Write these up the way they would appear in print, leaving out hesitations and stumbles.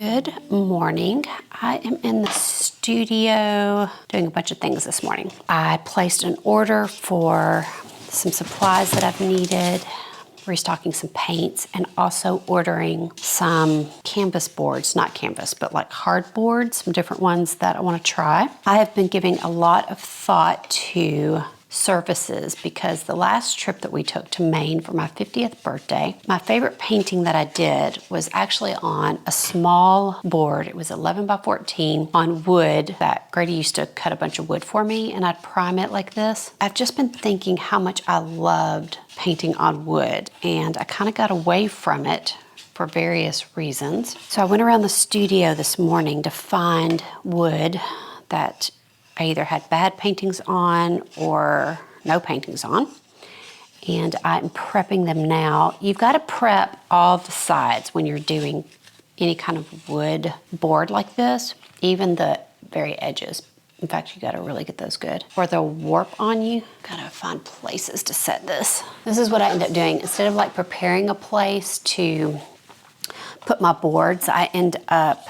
Good morning. I am in the studio doing a bunch of things this morning. I placed an order for some supplies that I've needed, restocking some paints, and also ordering some canvas boards, not canvas, but like hardboard, some different ones that I want to try. I have been giving a lot of thought to surfaces because the last trip that we took to Maine for my 50th birthday, my favorite painting that I did was actually on a small board. It was 11 by 14 on wood that Grady used to cut a bunch of wood for me, and I'd prime it like this. I've just been thinking how much I loved painting on wood, and I kind of got away from it for various reasons. So I went around the studio this morning to find wood that I either had bad paintings on or no paintings on, and I'm prepping them now. You've got to prep all the sides when you're doing any kind of wood board like this, even the very edges. In fact, you got to really get those good, or they'll warp on you. Gotta find places to set this. This is what I end up doing. Instead of like preparing a place to put my boards, I end up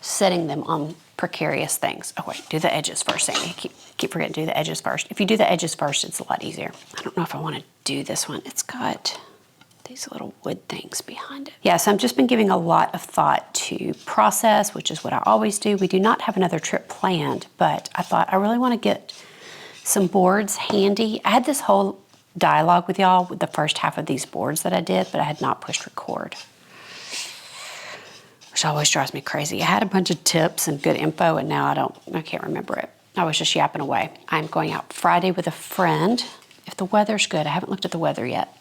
setting them on precarious things. Oh wait, do the edges first. I keep forgetting to do the edges first. If you do the edges first, it's a lot easier. I don't know if I want to do this one. It's got these little wood things behind it. Yeah, so I've just been giving a lot of thought to process, which is what I always do. We do not have another trip planned, but I thought I really want to get some boards handy. I had this whole dialogue with y'all with the first half of these boards that I did, but I had not pushed record, which always drives me crazy. I had a bunch of tips and good info, and now I can't remember it. I was just yapping away. I'm going out Friday with a friend. If the weather's good, I haven't looked at the weather yet.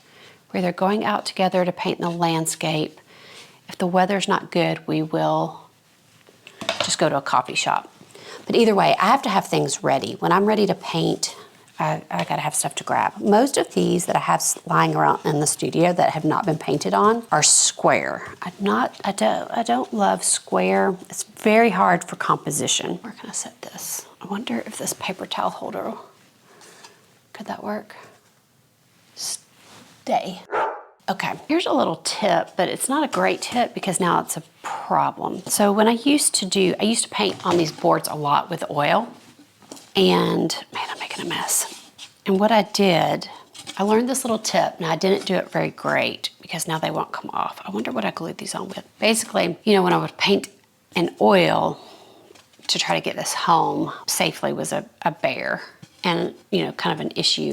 We're either going out together to paint in the landscape. If the weather's not good, we will just go to a coffee shop. But either way, I have to have things ready. When I'm ready to paint, I gotta have stuff to grab. Most of these that I have lying around in the studio that have not been painted on are square. I don't love square. It's very hard for composition. Where can I set this? I wonder if this paper towel holder, could that work? Stay. Okay, here's a little tip, but it's not a great tip because now it's a problem. So when I used to paint on these boards a lot with oil. And man, I'm making a mess. And what I did, I learned this little tip. Now I didn't do it very great because now they won't come off. I wonder what I glued these on with. Basically, you know, when I would paint in oil to try to get this home safely was a bear and, you know, kind of an issue.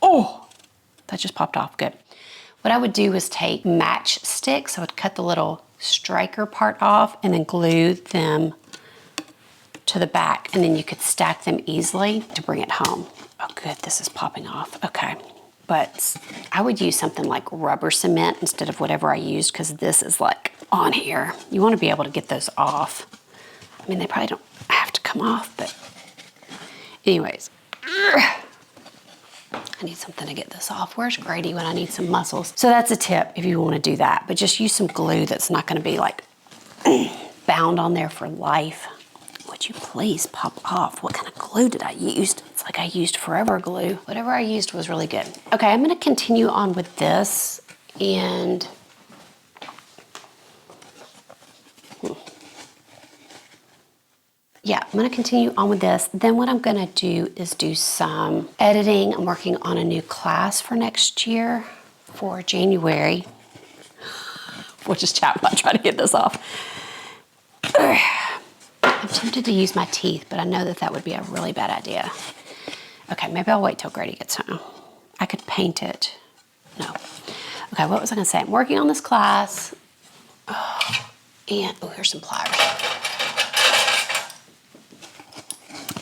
Oh, that just popped off, good. What I would do was take matchsticks. I would cut the little striker part off and then glue them to the back, and then you could stack them easily to bring it home. Oh good, this is popping off. Okay, but I would use something like rubber cement instead of whatever I used because this is like on here. You want to be able to get those off. I mean, they probably don't have to come off, but anyways. I need something to get this off. Where's Grady when I need some muscles? So that's a tip if you want to do that, but just use some glue that's not going to be like bound on there for life. Would you please pop off? What kind of glue did I use? It's like I used Forever glue. Whatever I used was really good. Okay, I'm gonna continue on with this and yeah, I'm gonna continue on with this. Then what I'm gonna do is do some editing. I'm working on a new class for next year for January. We'll just chat while I try to get this off. I'm tempted to use my teeth, but I know that that would be a really bad idea. Okay, maybe I'll wait till Grady gets home. I could paint it. No. Okay, what was I gonna say? I'm working on this class. And, oh, here's some pliers.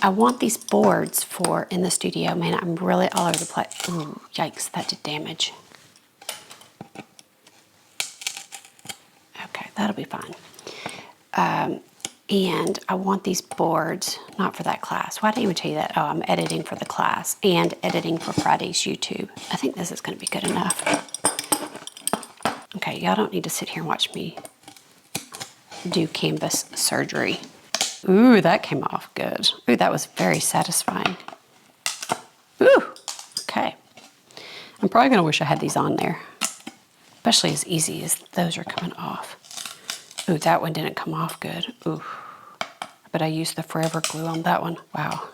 I want these boards for in the studio. Man, I'm really all over the place. Ooh, yikes, that did damage. Okay, that'll be fine. And I want these boards, not for that class. Why didn't I even tell you that? Oh, I'm editing for the class and editing for Friday's YouTube. I think this is gonna be good enough. Okay, y'all don't need to sit here and watch me do canvas surgery. Ooh, that came off good. Ooh, that was very satisfying. Ooh, okay. I'm probably gonna wish I had these on there, especially as easy as those are coming off. Ooh, that one didn't come off good. Ooh, but I used the Forever Glue on that one. Wow.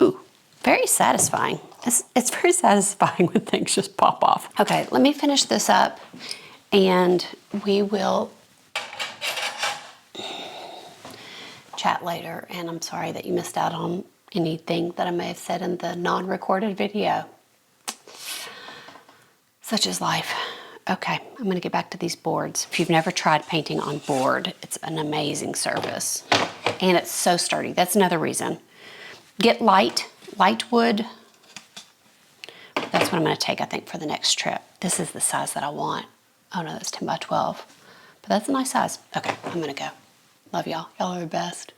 Ooh, very satisfying. It's very satisfying when things just pop off. Okay, let me finish this up and we will chat later. And I'm sorry that you missed out on anything that I may have said in the non-recorded video. Such is life. Okay, I'm gonna get back to these boards. If you've never tried painting on board, it's an amazing service. And it's so sturdy. That's another reason. Get light wood. That's what I'm gonna take, I think, for the next trip. This is the size that I want. Oh no, that's 10 by 12. But that's a nice size. Okay, I'm gonna go. Love y'all. Y'all are the best.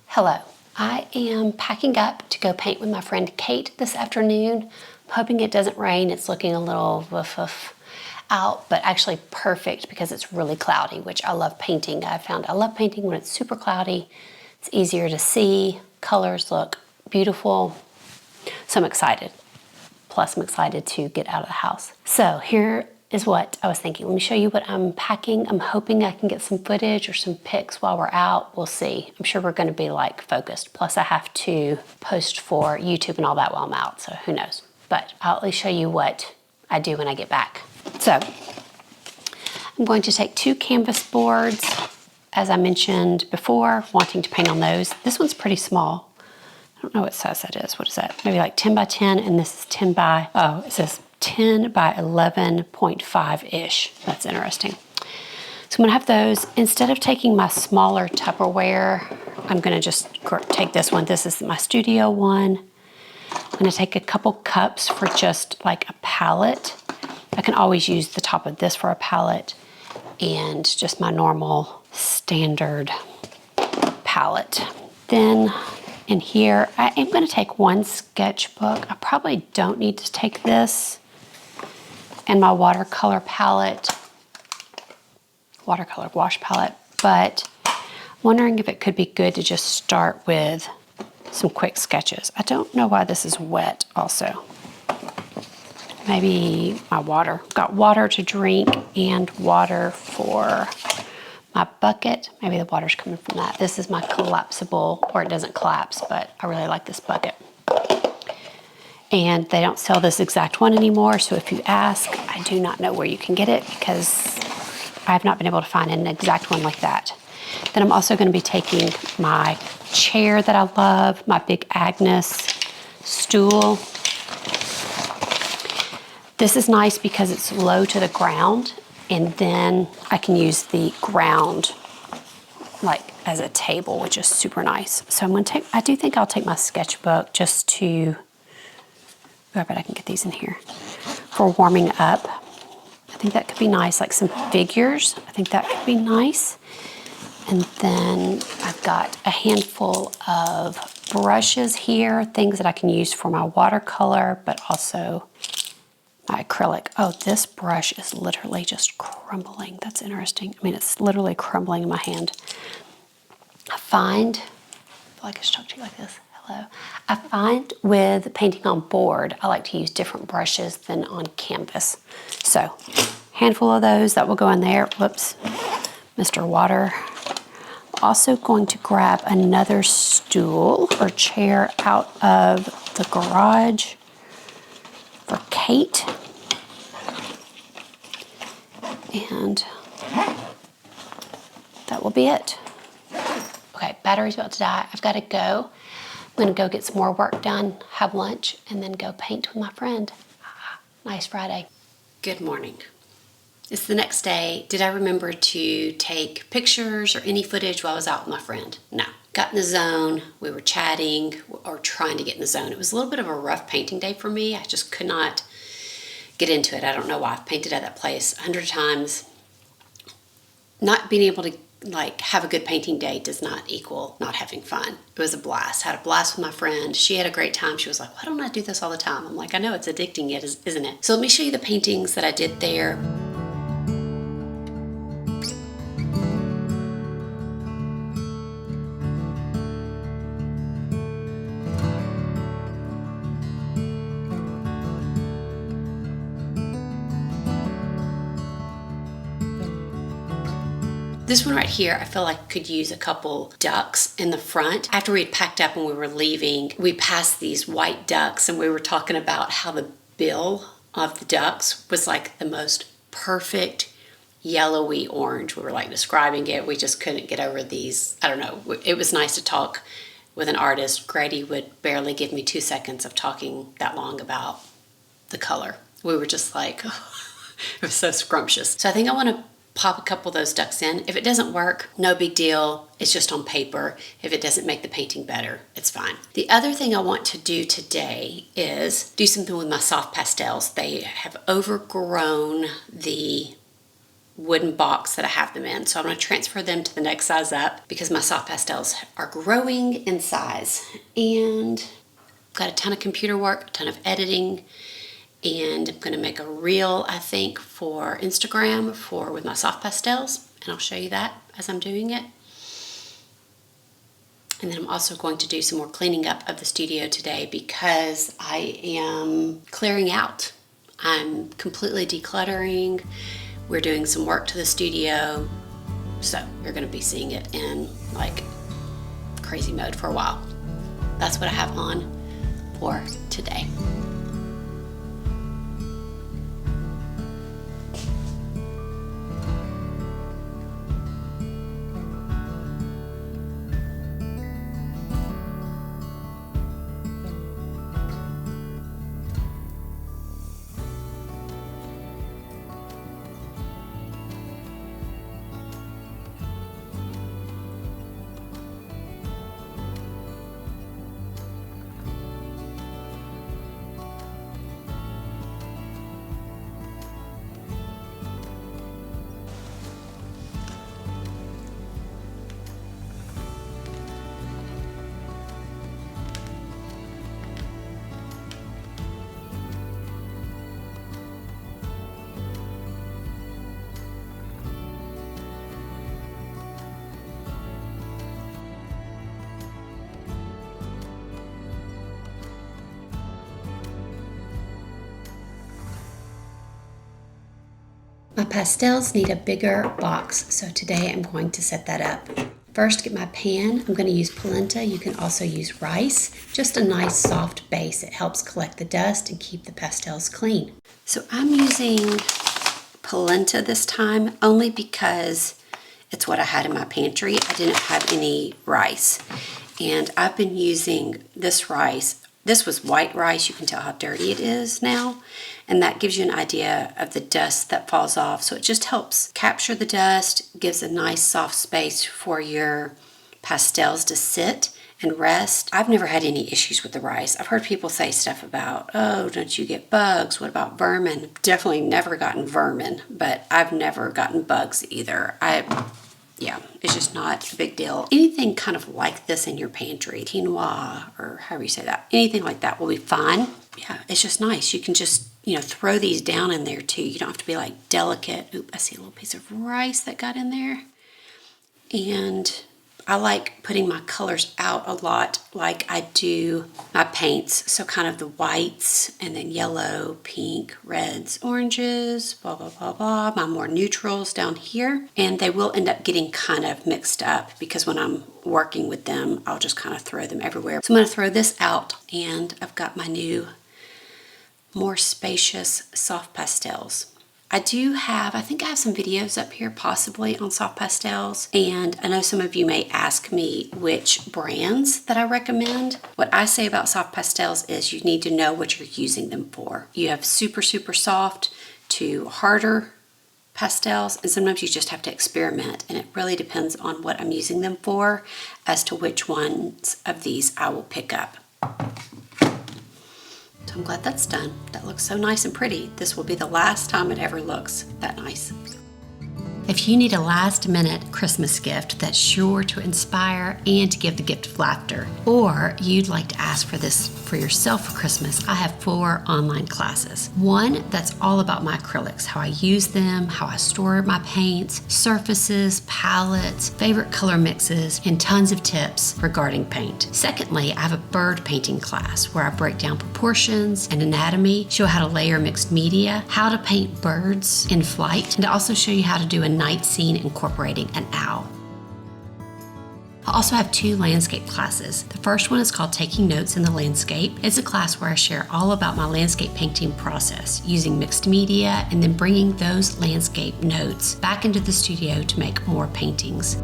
Hello. I am packing up to go paint with my friend Kate this afternoon. I'm hoping it doesn't rain. It's looking a little woof out, but actually perfect because it's really cloudy, which I love painting. I found I love painting when it's super cloudy. It's easier to see. Colors look beautiful. So I'm excited. Plus I'm excited to get out of the house. So here is what I was thinking. Let me show you what I'm packing. I'm hoping I can get some footage or some pics while we're out. We'll see. I'm sure we're gonna be like focused. Plus I have to post for YouTube and all that while I'm out, so who knows. But I'll at least show you what I do when I get back. So I'm going to take 2 canvas boards, as I mentioned before, wanting to paint on those. This one's pretty small. I don't know what size that is. What is that? Maybe like 10 by 10, and this is 10 by, oh, it says 10 by 11.5-ish. That's interesting. So I'm gonna have those. Instead of taking my smaller Tupperware, I'm gonna just take this one. This is my studio one. I'm gonna take a couple cups for just like a palette. I can always use the top of this for a palette and just my normal standard palette. Then in here, I am gonna take one sketchbook. I probably don't need to take this and my watercolor palette, watercolor wash palette, but I'm wondering if it could be good to just start with some quick sketches. I don't know why this is wet also. Maybe my water. Got water to drink and water for my bucket. Maybe the water's coming from that. This is my collapsible, or it doesn't collapse, but I really like this bucket. And they don't sell this exact one anymore, so if you ask, I do not know where you can get it because I have not been able to find an exact one like that. Then I'm also gonna be taking my chair that I love, my big Agnes stool. This is nice because it's low to the ground, and then I can use the ground like as a table, which is super nice. So I'm gonna take, I do think I'll take my sketchbook just to, I bet I can get these in here, for warming up. I think that could be nice, like some figures. I think that could be nice. And then I've got a handful of brushes here, things that I can use for my watercolor, but also my acrylic. Oh, this brush is literally just crumbling. That's interesting. I mean, it's literally crumbling in my hand. I find, I feel like I should talk to you like this. Hello. I find with painting on board, I like to use different brushes than on canvas. So, handful of those that will go in there. Whoops, Mr. Water. Also going to grab another stool or chair out of the garage for Kate. And that will be it. Okay, battery's about to die. I've got to go. I'm gonna go get some more work done, have lunch, and then go paint with my friend. Nice Friday. Good morning. It's the next day. Did I remember to take pictures or any footage while I was out with my friend? No. Got in the zone. We were chatting or trying to get in the zone. It was a little bit of a rough painting day for me. I just could not get into it. I don't know why. I've painted at that place 100 times. Not being able to like have a good painting day does not equal not having fun. It was a blast. Had a blast with my friend. She had a great time. She was like, why don't I do this all the time? I'm like, I know, it's addicting, isn't it? So let me show you the paintings that I did there. This one right here, I feel like could use a couple ducks in the front. After we had packed up and we were leaving, we passed these white ducks and we were talking about how the bill of the ducks was like the most perfect yellowy orange. We were like describing it. We just couldn't get over these. I don't know. It was nice to talk with an artist. Grady would barely give me 2 seconds of talking that long about the color. We were just like, oh, it was so scrumptious. So I think I want to pop a couple of those ducks in. If it doesn't work, no big deal. It's just on paper. If it doesn't make the painting better, it's fine. The other thing I want to do today is do something with my soft pastels. They have overgrown the wooden box that I have them in. So I'm going to transfer them to the next size up because my soft pastels are growing in size. And I've got a ton of computer work, a ton of editing, and I'm going to make a reel, I think, for Instagram with my soft pastels, and I'll show you that as I'm doing it. And then I'm also going to do some more cleaning up of the studio today because I am clearing out. I'm completely decluttering. We're doing some work to the studio, so you're going to be seeing it in like crazy mode for a while. That's what I have on for today. My pastels need a bigger box, so today I'm going to set that up. First, get my pan. I'm going to use polenta. You can also use rice. Just a nice soft base. It helps collect the dust and keep the pastels clean. So I'm using polenta this time only because it's what I had in my pantry. I didn't have any rice. And I've been using this rice. This was white rice. You can tell how dirty it is now. And that gives you an idea of the dust that falls off. So it just helps capture the dust, gives a nice soft space for your pastels to sit and rest. I've never had any issues with the rice. I've heard people say stuff about, oh, don't you get bugs? What about vermin? Definitely never gotten vermin, but I've never gotten bugs either. Yeah, it's just not a big deal. Anything kind of like this in your pantry, quinoa or however you say that, anything like that will be fine. Yeah, it's just nice. You can just, throw these down in there too. You don't have to be like delicate. Oop, I see a little piece of rice that got in there. And I like putting my colors out a lot like I do my paints. So kind of the whites and then yellow, pink, reds, oranges, blah, blah, blah, blah. My more neutrals down here. And they will end up getting kind of mixed up because when I'm working with them, I'll just kind of throw them everywhere. So I'm going to throw this out and I've got my new more spacious soft pastels. I think I have some videos up here possibly on soft pastels, and I know some of you may ask me which brands that I recommend. What I say about soft pastels is you need to know what you're using them for. You have super, super soft to harder pastels, and sometimes you just have to experiment, and it really depends on what I'm using them for as to which ones of these I will pick up. So I'm glad that's done. That looks so nice and pretty. This will be the last time it ever looks that nice. If you need a last-minute Christmas gift that's sure to inspire and to give the gift of laughter, or you'd like to ask for this for yourself for Christmas, I have 4 online classes. One that's all about my acrylics, how I use them, how I store my paints, surfaces, palettes, favorite color mixes, and tons of tips regarding paint. Secondly, I have a bird painting class where I break down proportions and anatomy, show how to layer mixed media, how to paint birds in flight, and I also show you how to do an night scene incorporating an owl. I also have 2 landscape classes. The first one is called Taking Notes in the Landscape. It's a class where I share all about my landscape painting process, using mixed media and then bringing those landscape notes back into the studio to make more paintings.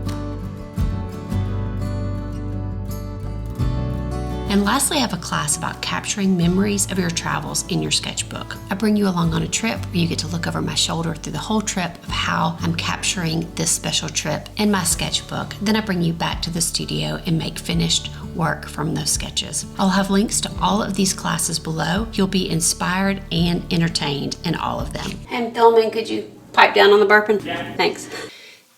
And lastly, I have a class about capturing memories of your travels in your sketchbook. I bring you along on a trip where you get to look over my shoulder through the whole trip of how I'm capturing this special trip in my sketchbook. Then I bring you back to the studio and make finished work from those sketches. I'll have links to all of these classes below. You'll be inspired and entertained in all of them. And filming, could you pipe down on the burping? Yeah. Thanks.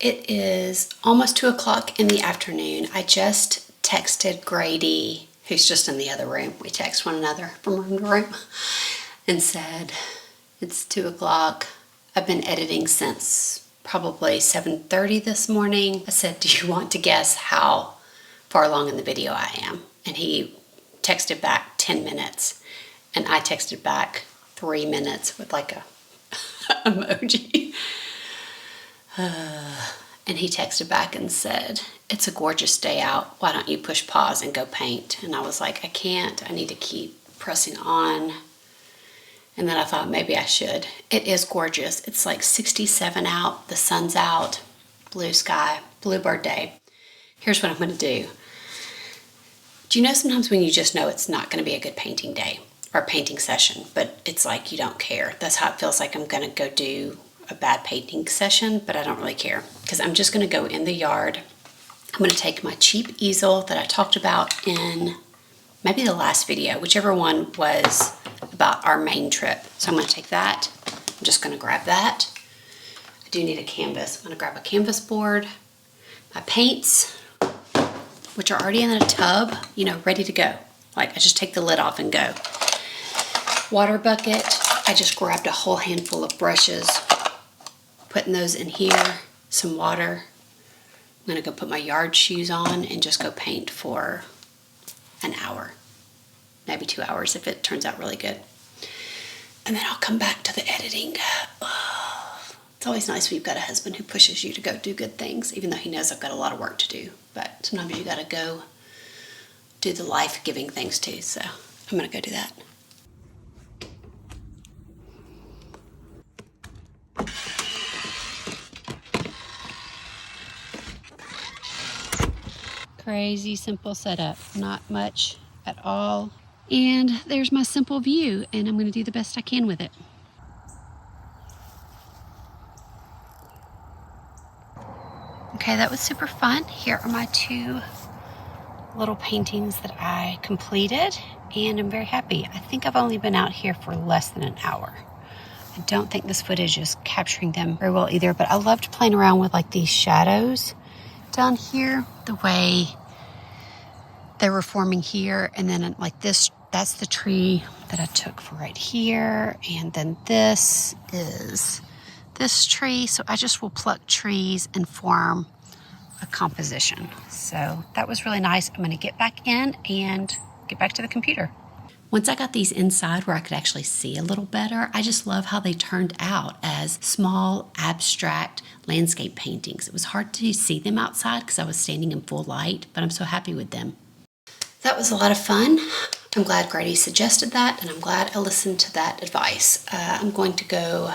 It is almost 2 o'clock in the afternoon. I just texted Grady, who's just in the other room. We text one another from room to room, and said, it's 2 o'clock. I've been editing since probably 7:30 this morning. I said, do you want to guess how far along in the video I am? And he texted back 10 minutes, and I texted back 3 minutes with like a emoji. And he texted back and said, it's a gorgeous day out. Why don't you push pause and go paint? And I was like, I can't. I need to keep pressing on. And then I thought maybe I should. It is gorgeous. It's like 67 out. The sun's out. Blue sky. Bluebird day. Here's what I'm going to do. Do you know sometimes when you just know it's not going to be a good painting day or painting session, but it's like you don't care? That's how it feels like I'm going to go do a bad painting session, but I don't really care because I'm just going to go in the yard. I'm going to take my cheap easel that I talked about in maybe the last video, whichever one was about our main trip. So I'm going to take that. I'm just going to grab that. I do need a canvas. I'm going to grab a canvas board, my paints, which are already in a tub, you know, ready to go. Like I just take the lid off and go. Water bucket. I just grabbed a whole handful of brushes, putting those in here, some water. I'm gonna go put my yard shoes on and just go paint for an hour, maybe 2 hours if it turns out really good. And then I'll come back to the editing. Oh, it's always nice when you've got a husband who pushes you to go do good things, even though he knows I've got a lot of work to do. But sometimes you gotta go do the life-giving things too. So I'm gonna go do that. Crazy simple setup, not much at all. And there's my simple view, and I'm going to do the best I can with it. Okay, that was super fun. Here are my 2 little paintings that I completed, and I'm very happy. I think I've only been out here for less than an hour. I don't think this footage is capturing them very well either, but I loved playing around with like these shadows down here, the way they were forming here, and then like this, that's the tree that I took for right here, and then this is this tree. So I just will pluck trees and form a composition. So that was really nice. I'm going to get back in and get back to the computer. Once I got these inside where I could actually see a little better, I just love how they turned out as small, abstract landscape paintings. It was hard to see them outside because I was standing in full light, but I'm so happy with them. That was a lot of fun. I'm glad Grady suggested that, and I'm glad I listened to that advice. I'm going to go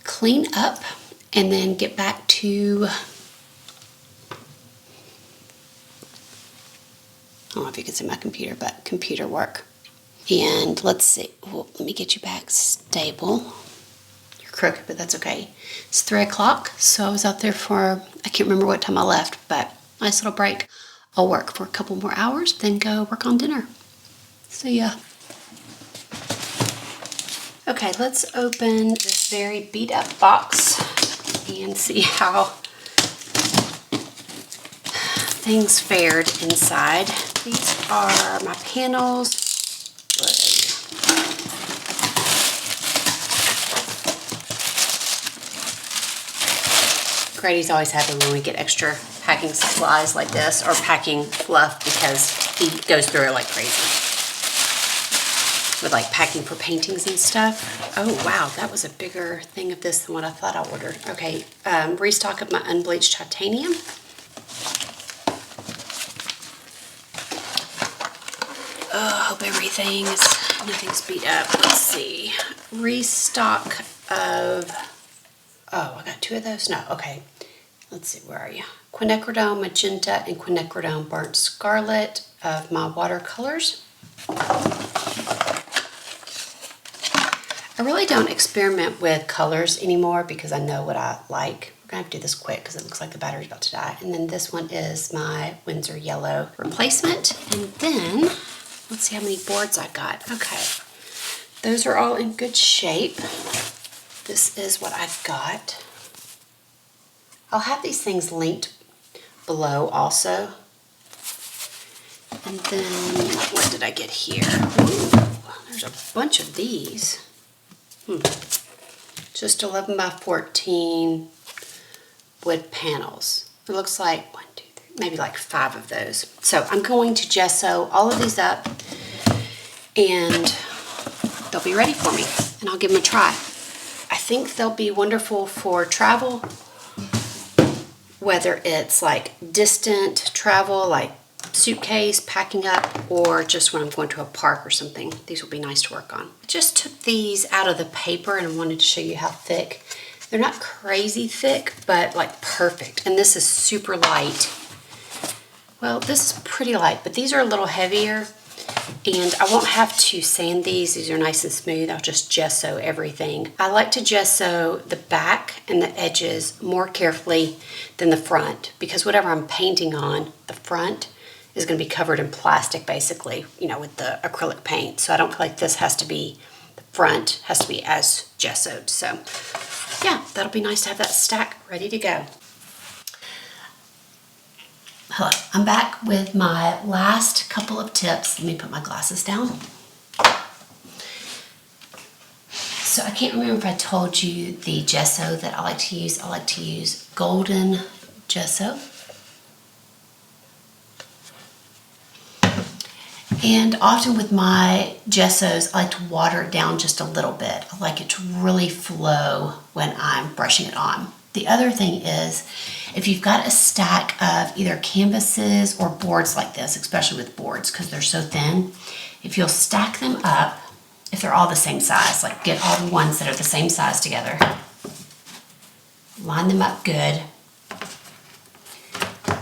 clean up and then get back to, I don't know if you can see my computer, but computer work. And let's see, well, let me get you back stable. You're crooked, but that's okay. It's 3 o'clock, so I was out there for, I can't remember what time I left, but nice little break. I'll work for a couple more hours, then go work on dinner. See ya. Okay, let's open this very beat up box and see how things fared inside. These are my panels. Grady's always happy when we get extra packing supplies like this, or packing fluff, because he goes through it like crazy. with like packing for paintings and stuff. Oh wow, that was a bigger thing of this than what I thought I ordered. Okay, restock of my unbleached titanium. Oh, I hope nothing's beat up. Let's see. Restock of, oh, I got 2 of those? No, okay. Let's see, where are you? Quinacridone Magenta and Quinacridone Burnt Scarlet of my watercolors. I really don't experiment with colors anymore because I know what I like. We're gonna have to do this quick because it looks like the battery's about to die. And then this one is my Winsor Yellow replacement. And then, let's see how many boards I got. Okay, those are all in good shape. This is what I've got. I'll have these things linked below also. And then, what did I get here? Ooh, there's a bunch of these. Just 11 by 14 wood panels. It looks like 1, 2, 3, maybe like 5 of those. So I'm going to gesso all of these up and they'll be ready for me and I'll give them a try. I think they'll be wonderful for travel, whether it's like distant travel, like suitcase, packing up, or just when I'm going to a park or something. These will be nice to work on. I just took these out of the paper and I wanted to show you how thick. They're not crazy thick, but like perfect. And this is super light. Well, this is pretty light, but these are a little heavier and I won't have to sand these. These are nice and smooth. I'll just gesso everything. I like to gesso the back and the edges more carefully than the front because whatever I'm painting on, the front is going to be covered in plastic basically, you know, with the acrylic paint. So I don't feel like this has to be, the front has to be as gessoed. So yeah, that'll be nice to have that stack ready to go. Hello, I'm back with my last couple of tips. Let me put my glasses down. So I can't remember if I told you the gesso that I like to use. I like to use golden gesso. And often with my gessos, I like to water it down just a little bit. I like it to really flow when I'm brushing it on. The other thing is, if you've got a stack of either canvases or boards like this, especially with boards because they're so thin, if you'll stack them up, if they're all the same size, like get all the ones that are the same size together, line them up good,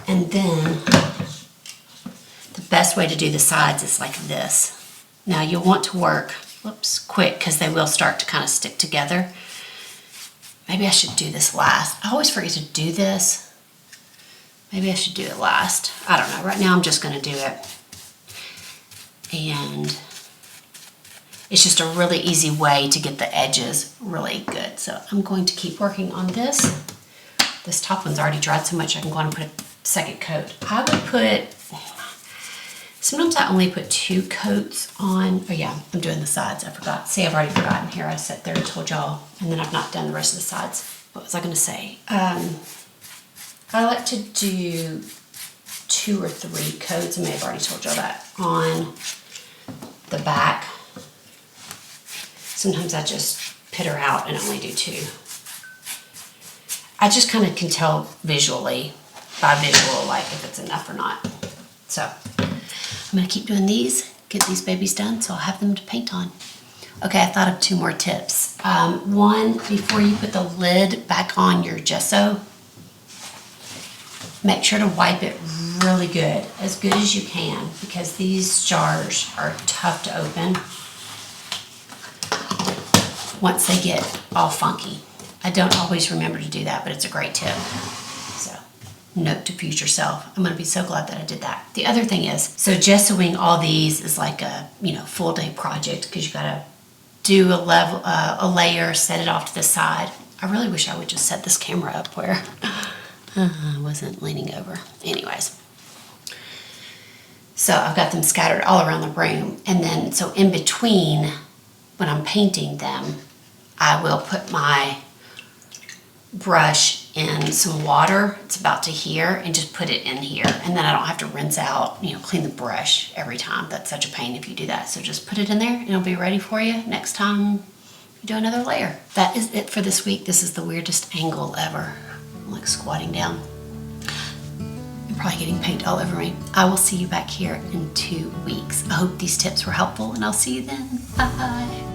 and then the best way to do the sides is like this. Now you'll want to work, quick because they will start to kind of stick together. Maybe I should do this last. I always forget to do this. Maybe I should do it last. I don't know. Right now I'm just going to do it. And it's just a really easy way to get the edges really good. So I'm going to keep working on this. This top one's already dried so much I can go on and put a second coat. I would put, sometimes I only put 2 coats on. Oh yeah, I'm doing the sides, I forgot. See, I've already forgotten here. I sat there and told y'all, and then I've not done the rest of the sides. What was I gonna say? I like to do 2 or 3 coats. I may have already told y'all that on the back. Sometimes I just pitter out and only do 2. I just kind of can tell visually, by visual, like if it's enough or not. So I'm gonna keep doing these, get these babies done so I'll have them to paint on. Okay, I thought of 2 more tips. One, before you put the lid back on your gesso, make sure to wipe it really good, as good as you can, because these jars are tough to open once they get all funky. I don't always remember to do that, but it's a great tip. So, note to future self. I'm gonna be so glad that I did that. The other thing is, so gessoing all these is like a, full day project because you gotta do a layer, set it off to the side. I really wish I would just set this camera up where I wasn't leaning over. Anyways. So I've got them scattered all around the room. And then, so in between, when I'm painting them, I will put my brush in some water. It's about to here, and just put it in here. And then I don't have to rinse out, you know, clean the brush every time. That's such a pain if you do that. So just put it in there and it'll be ready for you next time you do another layer. That is it for this week. This is the weirdest angle ever. I'm like squatting down. You're probably getting paint all over me. I will see you back here in 2 weeks. I hope these tips were helpful, and I'll see you then. Bye.